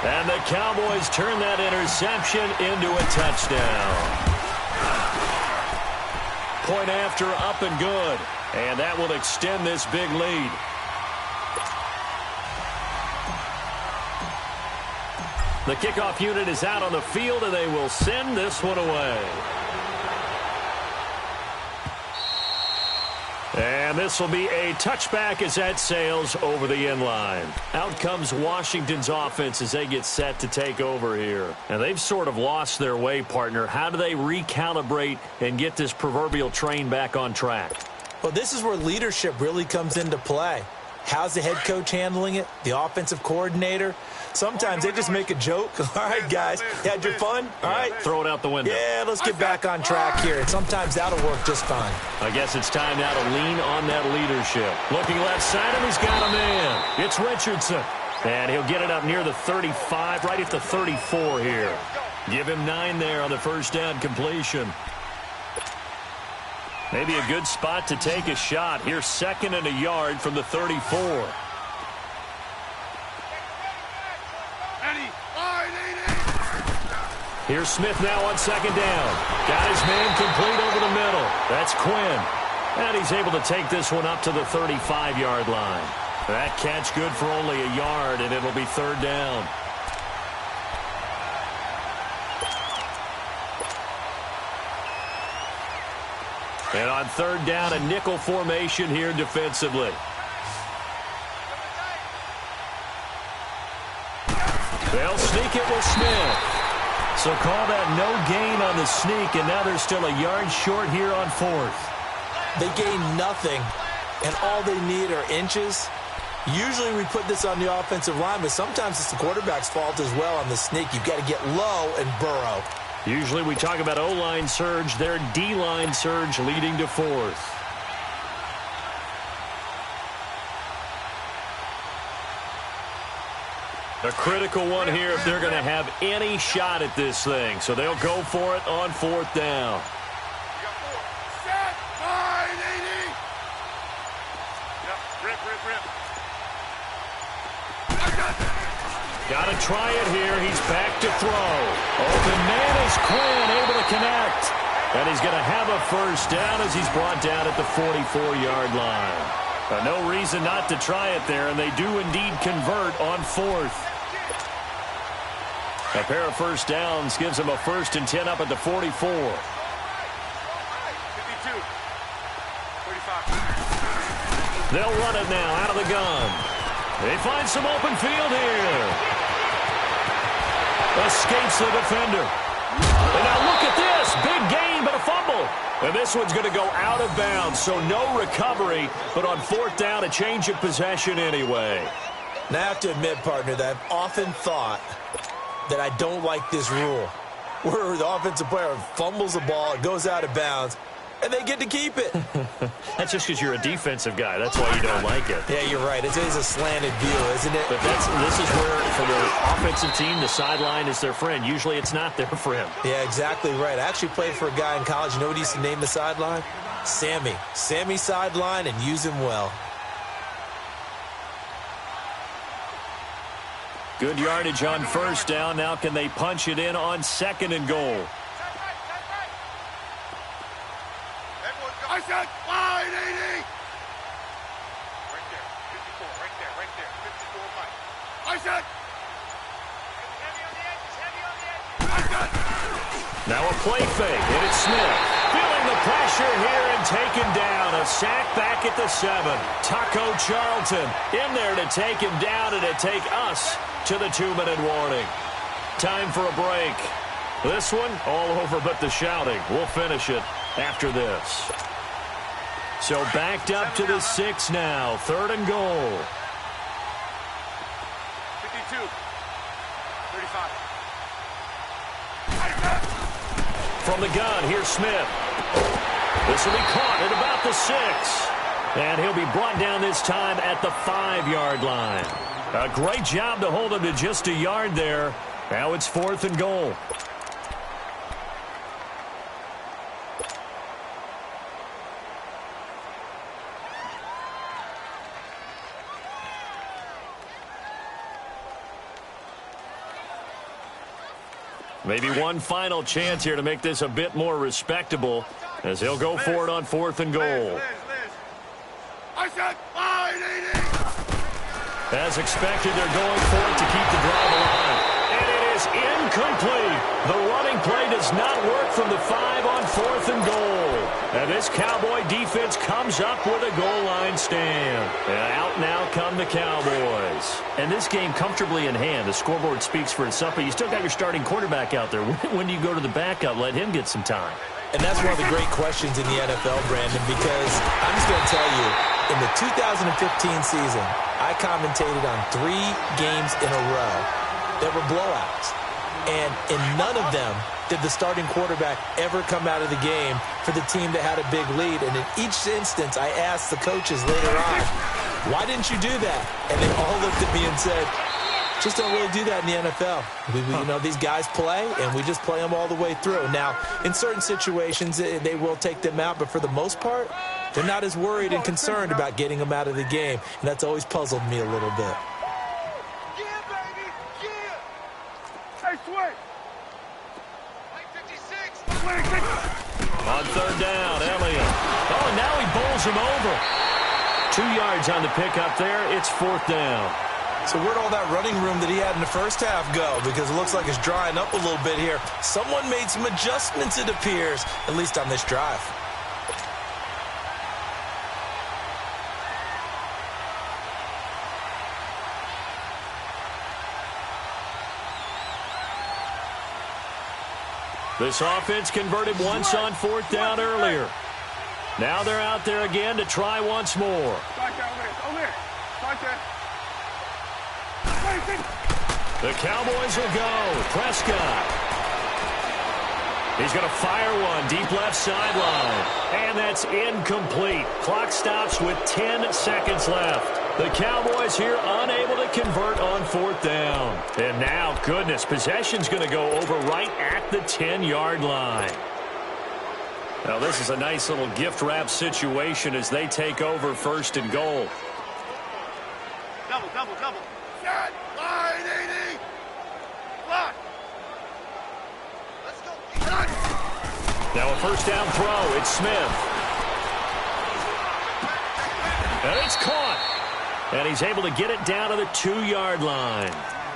And the Cowboys turn that interception into a touchdown. Point after, up and good. And that will extend this big lead. The kickoff unit is out on the field, and they will send this one away. And this will be a touchback as that sails over the end line. Out comes Washington's offense as they get set to take over here. And they've sort of lost their way, partner. How do they recalibrate and get this proverbial train back on track? Well, this is where leadership really comes into play. How's the head coach handling it? The offensive coordinator? Sometimes they just make a joke. All right, guys, you had your fun? All right. Throw it out the window. Yeah, let's get back on track here. And sometimes that'll work just fine. I guess it's time now to lean on that leadership. Looking left side, and he's got a man. It's Richardson. And he'll get it up near the 35, right at the 34 here. Give him 9 there on the first down completion. Maybe a good spot to take a shot. Here's 2nd and a yard from the 34. Here's Smith now on 2nd down. Got his man complete over the middle. That's Quinn. And he's able to take this one up to the 35-yard line. That catch good for only a yard, and it'll be 3rd down. And on 3rd down, a nickel formation here defensively. They'll sneak it with Smith. So call that no gain on the sneak, and now they're still a yard short here on 4th. They gain nothing, and all they need are inches. Usually we put this on the offensive line, but sometimes it's the quarterback's fault as well on the sneak. You've got to get low and burrow. Usually we talk about O-line surge, their D-line surge leading to 4th. A critical one here if they're going to have any shot at this thing. So they'll go for it on 4th down. Set, 980. Yep, rip. Got to try it here. He's back to throw. Open man is Quinn, able to connect. And he's going to have a first down as he's brought down at the 44-yard line. No reason not to try it there, and they do indeed convert on 4th. A pair of first downs gives them a 1st and 10 up at the 44. 52. 45. They'll run it now out of the gun. They find some open field here. Escapes the defender. And now look at this. Big gain, but a fumble. And this one's going to go out of bounds, so no recovery. But on 4th down, a change of possession anyway. Now I have to admit, partner, that I've often thought that I don't like this rule, where the offensive player fumbles the ball, it goes out of bounds, and they get to keep it. That's just because you're a defensive guy. That's why you don't like it. Yeah, you're right. It is a slanted view, isn't it? But this is where, for the offensive team, the sideline is their friend. Usually it's not their friend. Yeah, exactly right. I actually played for a guy in college. You know what he used to name the sideline? Sammy. Sammy sideline, and use him well. Good yardage on 1st down. Now can they punch it in on 2nd and goal? I said 980. Right there, 54. Right there. 54 Mike. I said. Heavy on the edges. I said. Now a play fake, and it's Smith. Feeling the pressure here and taken down. A sack back at the 7. Taco Charlton in there to take him down and to take us to the 2-minute warning. Time for a break. This one, all over but the shouting. We'll finish it after this. So backed up to the 6 now. 3rd and goal. 52. 35. From the gun, here's Smith. This will be caught at about the 6. And he'll be brought down this time at the 5-yard line. A great job to hold him to just a yard there. Now it's 4th and goal. Maybe one final chance here to make this a bit more respectable as he'll go for it on 4th and goal. I said 580. As expected, they're going for it to keep the drive alive. And it is incomplete. The running play does not work from the 5 on 4th and goal. And this Cowboy defense comes up with a goal line stand. And out now come the Cowboys. And this game comfortably in hand. The scoreboard speaks for itself, but you still got your starting quarterback out there. When do you go to the backup? Let him get some time. And that's one of the great questions in the NFL, Brandon, because I'm just going to tell you, in the 2015 season, I commentated on 3 games in a row that were blowouts. And in none of them did the starting quarterback ever come out of the game for the team that had a big lead. And in each instance, I asked the coaches later on, why didn't you do that? And they all looked at me and said, just don't really do that in the NFL. You know, these guys play, and we just play them all the way through. Now, in certain situations, they will take them out, but for the most part, they're not as worried and concerned about getting them out of the game, and that's always puzzled me a little bit. Yeah, baby. Yeah. Hey, Sway. 56. On 3rd down, Elliott. Oh, and now he bowls him over. 2 yards on the pickup there. It's 4th down. So where'd all that running room that he had in the first half go? Because it looks like it's drying up a little bit here. Someone made some adjustments, it appears, at least on this drive. This offense converted once on 4th down earlier. Now they're out there again to try once more. Back down over there. Right there. The Cowboys will go. Prescott. He's going to fire one deep left sideline. And that's incomplete. Clock stops with 10 seconds left. The Cowboys here unable to convert on 4th down. And now, goodness, possession's going to go over right at the 10-yard line. Now, this is a nice little gift wrap situation as they take over 1st and goal. Double. Set. 580. Lock. Let's go. Now a 1st down throw. It's Smith. And it's caught. And he's able to get it down to the 2-yard line.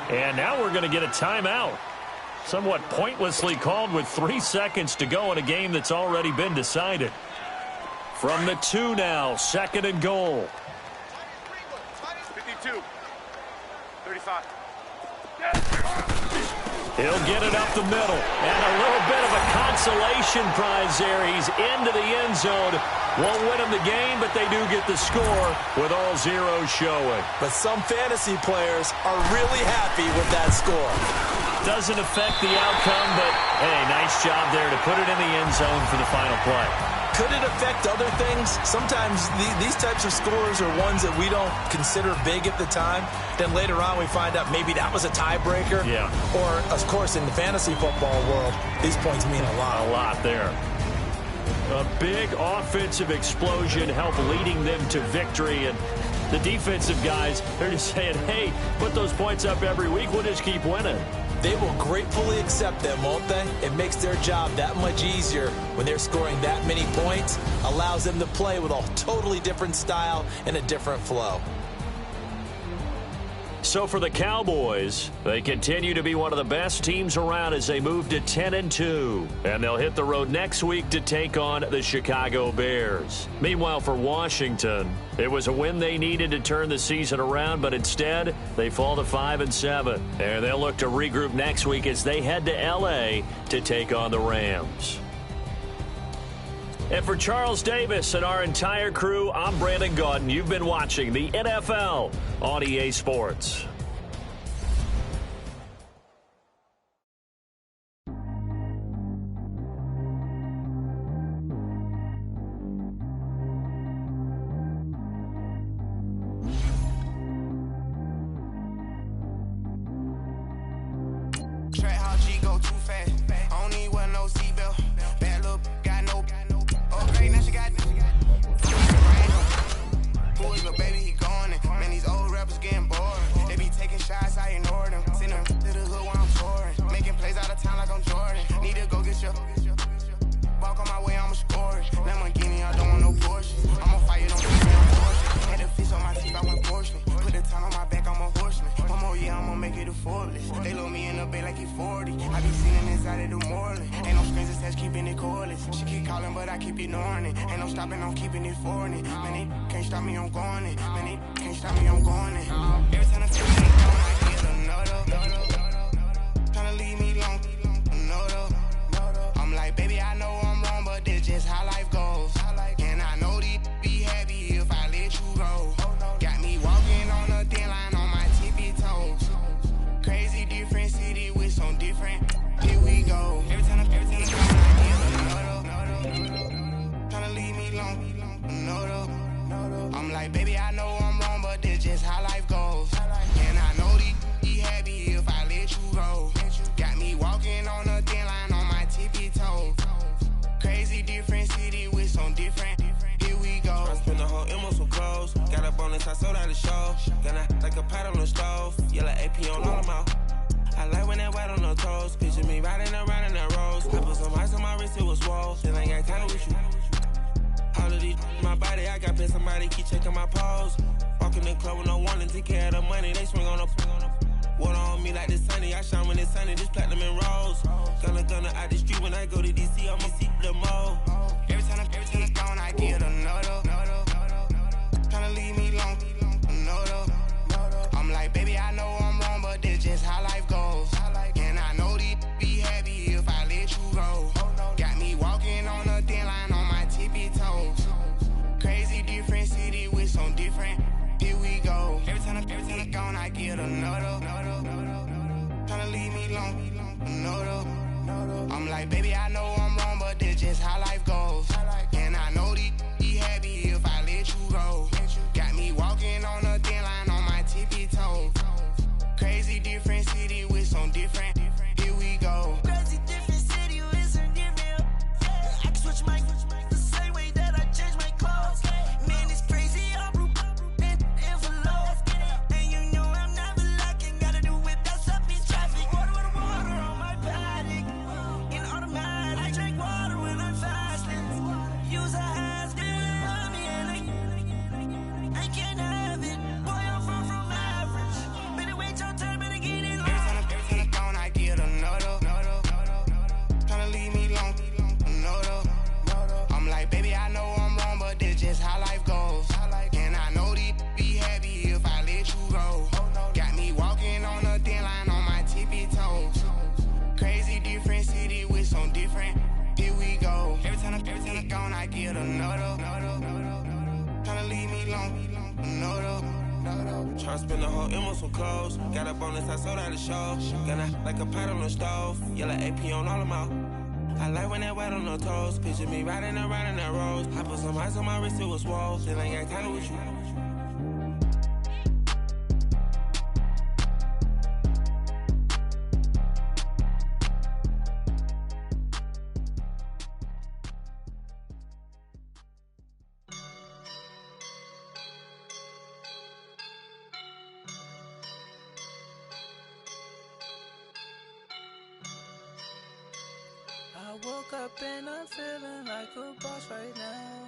And now we're going to get a timeout. Somewhat pointlessly called with 3 seconds to go in a game that's already been decided. From the 2 now, 2nd and goal. 52. 35. He'll get it up the middle. And a little bit of a consolation prize there. He's into the end zone. Won't win him the game, but they do get the score with all zeros showing. But some fantasy players are really happy with that score. Doesn't affect the outcome, but, hey, nice job there to put it in the end zone for the final play. Could it affect other things? Sometimes these types of scores are ones that we don't consider big at the time. Then later on we find out maybe that was a tiebreaker. Yeah. Or, of course, in the fantasy football world, these points mean a lot. A lot there. A big offensive explosion helped leading them to victory. And the defensive guys, they're just saying, hey, put those points up every week. We'll just keep winning. They will gratefully accept them, won't they? It makes their job that much easier when they're scoring that many points. Allows them to play with a totally different style and a different flow. So for the Cowboys, they continue to be one of the best teams around as they move to 10-2. And they'll hit the road next week to take on the Chicago Bears. Meanwhile, for Washington, it was a win they needed to turn the season around, but instead, they fall to 5-7. And they'll look to regroup next week as they head to L.A. to take on the Rams. And for Charles Davis and our entire crew, I'm Brandon Gaudin. You've been watching the NFL on EA Sports. Picture me riding around in that rose. I put some ice on my wrist, it was swole. Still ain't got time with you. I woke up and I'm feeling like a boss right now.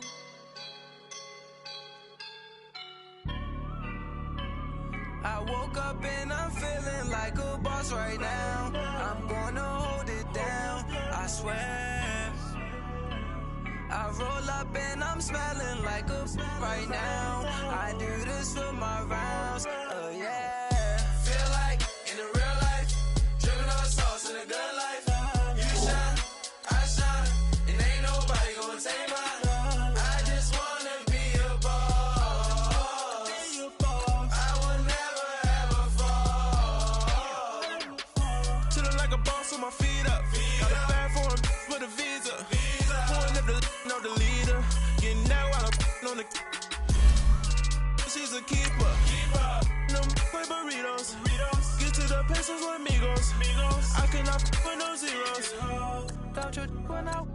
I woke up and I'm feeling like a boss right now. I'm gonna hold it down, I swear. I roll up and I'm smelling like a right now. I do this for my rounds, oh yeah. Feel like in the real life, dripping on sauce in the good life. You shine, I shine, and ain't nobody gonna take my on the. She's a keeper. No burritos. Get to the pesos with amigos. I cannot with no zeros. Got your one out.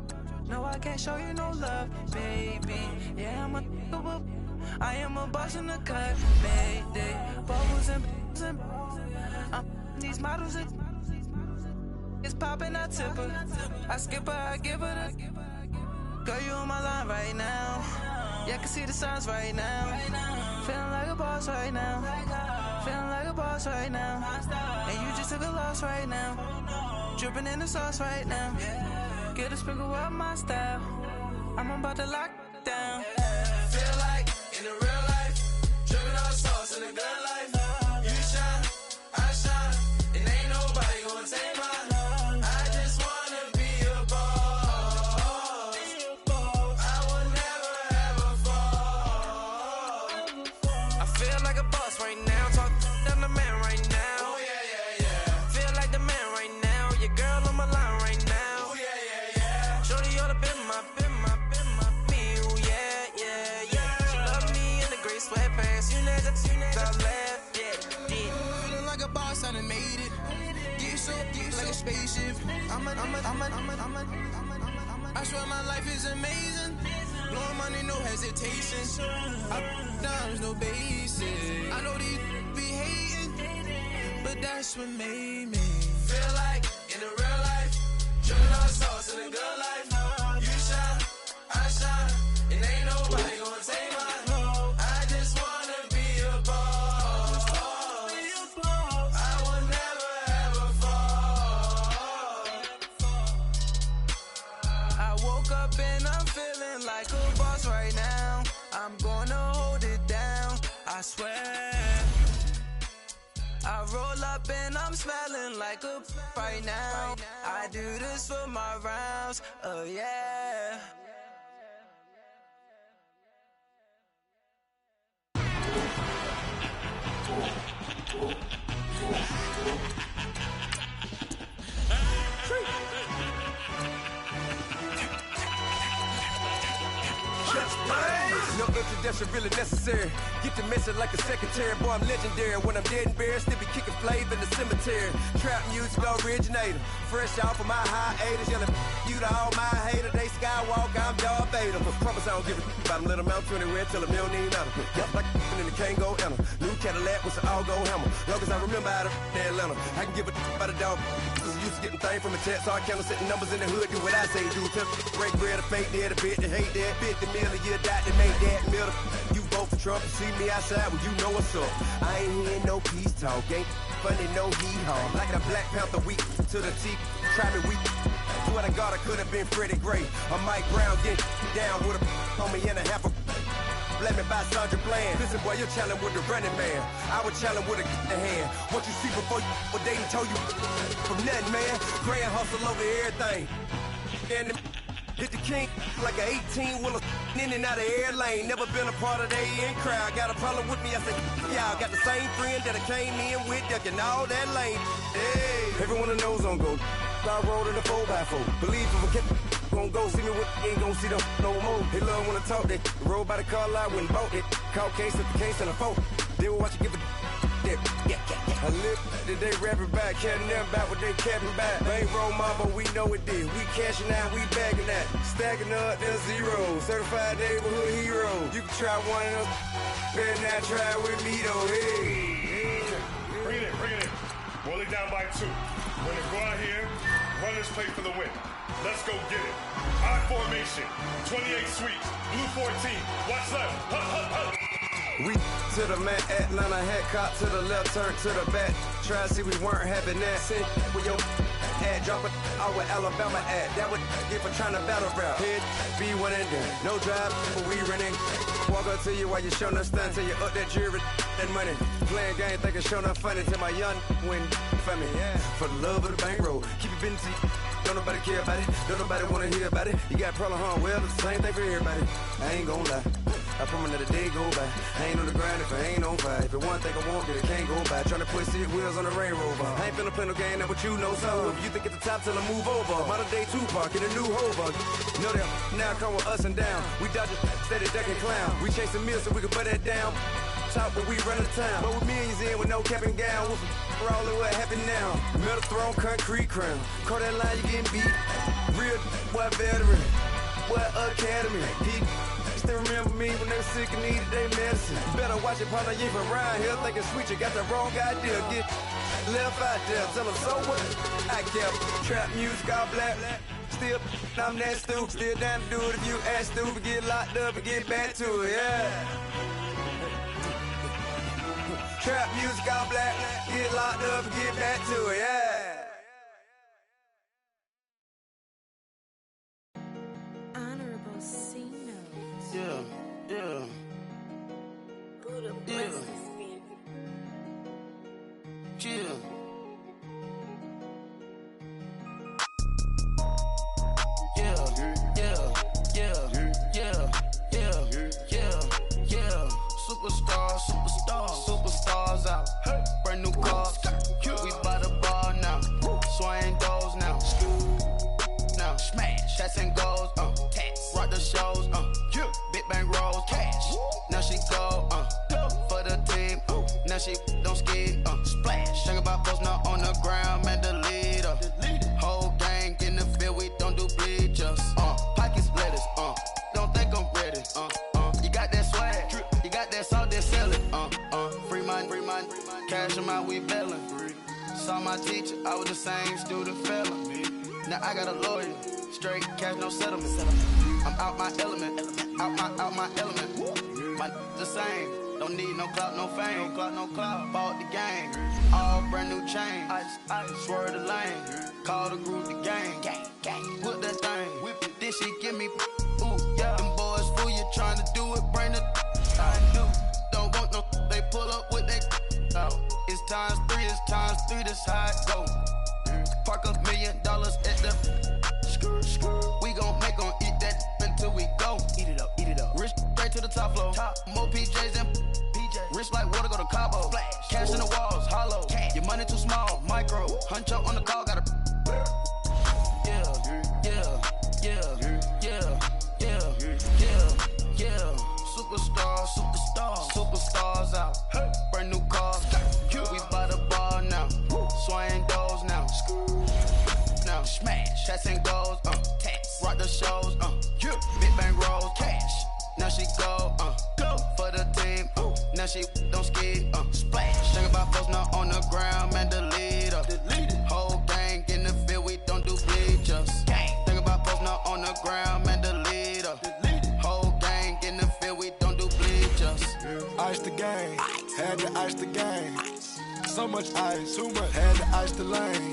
No, I can't show you no love, baby. Yeah, I am a boss in the cut, baby. Bubbles and these models it's popping, I tip her. I skip her, I give her the. Girl, you on my line right now. Yeah, I can see the signs right now. Feeling like a boss right now. Feeling like a boss right now. And you just took a loss right now. Dripping in the sauce right now. Get a sprinkle up my style. I'm about to lock down. Feel like in the real life, dripping on sauce in the good life. You shine, I shine, and ain't nobody gonna take mine. I just wanna be a boss. I will never ever fall. I feel like a boss right now. Talk down the man right now. Oh yeah. Feel like the man right now. Your girl on my line right now. Oh yeah. Shorty oughta been my me. Oh yeah. She love me in the gray sweatpants. You never left. Yeah. Feeling like a boss, I done made it. Get so like a spaceship. I swear my life is amazing. Blowing money, no hesitation. Dimes, no basic. I know these be hating, but that's what made me feel like in the real life. Dripping on sauce in the good life. You shine, I shine, and ain't nobody gonna take mine. I just wanna be a boss. I will never ever fall. I woke up and I'm feeling like a boss right now. I'm gonna hold it down, I swear. I roll up and I'm smelling like a right now. I do this for my rounds, oh yeah. No introduction really necessary. Get the message like a secretary. Boy, I'm legendary. When I'm dead and buried, still be kicking flavor in the cemetery. Trap music originator. Fresh off of my hiatus. Yelling you to all my haters. They skywalk, I'm Darth Vader. Promise I don't give a about them. Let them out to anywhere till them don't need matter. Yup, like and they can't go enter. New Cadillac with an all-go hammer. Long as I remember out of Atlanta, I can give a about a dog. Used to getting things from a text, so I can't setting numbers in the hood. Do what I say, do. Break bread, a fake there, a bit, to hate that. 50 million, you die to make that middle. You vote for Trump, you see me outside, well, you know what's up. I ain't hearing no peace talk, ain't funny, no hee-haw. Like a Black Panther weak to the teeth, try me weak. Swear to God, I could have been Freddie Gray. Or Mike Brown getting down with a homie and a half a. Let me buy Sandra Bland. Listen, boy, you're challenging with the running man. I would challenge with a hand. What you see before you, what they done told you from nothing, man. Grand hustle over everything. And hit the king like an 18-wheeler in and out of air lane. Never been a part of the in crowd. Got a problem with me, I said, y'all got the same friend that I came in with, ducking all that lane. Hey, everyone knows on go. I rolled in a 4x4. Believe if I kept gon' go see me with ain't gon' see them no more. They love when I talk that. Roll by the car lot, went and bought it. Caught case at the case and a phone. They will watch you give a that. I live that they rapping back, caring them back what they capping back. They ain't roll mama, we know it did. We cashing out, we bagging that. Stacking up, there's zero. Certified neighborhood hero. You can try one of them, better not try with me though. Hey. Bring it in. Roll it down by 2. We're gonna go out here, run this play for the win. Let's go get it. I formation, 28 sweeps, blue 14. Watch left. Hup. We to the man, Atlanta head caught to the left, turn to the back. Try to see we weren't having that. Send with your ad, drop it out with Alabama ad. That would get for trying to battle rap. Head, be one and done. No drive, but we running. Walk up to you while you showing us stun till you up that jury and money. Playing game, thinking showing up funny till my young win for me. Yeah. For the love of the bankroll, keep it busy. Don't nobody care about it. Don't nobody wanna hear about it. You got a problem, huh? Well, it's the same thing for everybody. I ain't gonna lie. I promise that a day go by. I ain't on the grind if I ain't on fire. If it one thing I want, then it can't go by. Tryna put 6 wheels on the Range Rover. I ain't finna play no game, that what you know. So if you think it's the top, tell them move over. Modern day Tupac in a new Hova. Know that now come with us and down. We dodge it, steady ducking clown. We chasing meals so we can put that down. Top, but we run the town. But with millions in with no cap and gown. We're all in what happened now. Metal throne, concrete crown. Call that line, you getting beat. Real, what veteran. What academy. He still remember me when they were sick and needed their medicine. Better watch it, partner, you from around here thinking sweet. You got the wrong idea. Get left out there. Tell them so what? I kept trap music all black. Still, I'm that stupid. Still down to do it if you ask stupid. Get locked up and get back to it, yeah. Trap music all black. Get locked up and get back to it, yeah. Honorable C notes. Yeah, yeah. Buddha bless the spirit. Yeah. Superstars out. Brand new cars. We by the bar now. Swaying doors now. Now smash. Cats and goals. Rock the shows. Big bang rolls. Cash. Now she go. For the team. Now she don't ski. Splash. Think about post now on the ground. Man, the leader. Whole gang in the field. We don't do bleachers. Pockets lettuce. Don't think I'm ready. You got that swag. You got that salt that sell it. Free mind. Cash them out, we bailin'. Saw my teacher, I was the same student fella. Now I got a lawyer. Straight cash, no settlement. I'm out my element. Out my element. My the same. Don't need no clout, no fame. No clout. Bought the game. All brand new chain. I swerve the lane. Call the group the gang. Put that thing. Whip it. This shit give me. Ooh, yeah. Them boys fool you trying to do it. Bring it. I do. Don't want no. They pull up with they. It's times 3. That's how it go. Park $1 million at the. We gon' make 'em eat that until we go. Eat it up. Rich straight to the top floor. More PJs and PJs. Rich like water, go to Cabo. Splash. Cash in the walls, hollow. Cash. Your money too small, micro. Hunch up on the call, gotta. Superstars out. Brand new cars. We by the bar now. Swaying doors now. Now smash. Cats and goals. Rock the shows. Big bang rolls. Cash. Now she go. For the team. Now she don't ski. Splash. Think about post now on the ground. Man, the leader. Whole gang in the field. We don't do bleachers. Think about post now on the ground. Man, the leader. Whole gang in the field. We don't do bleachers. Ice the game, had to ice the game. So much ice, too much, had to ice the lane.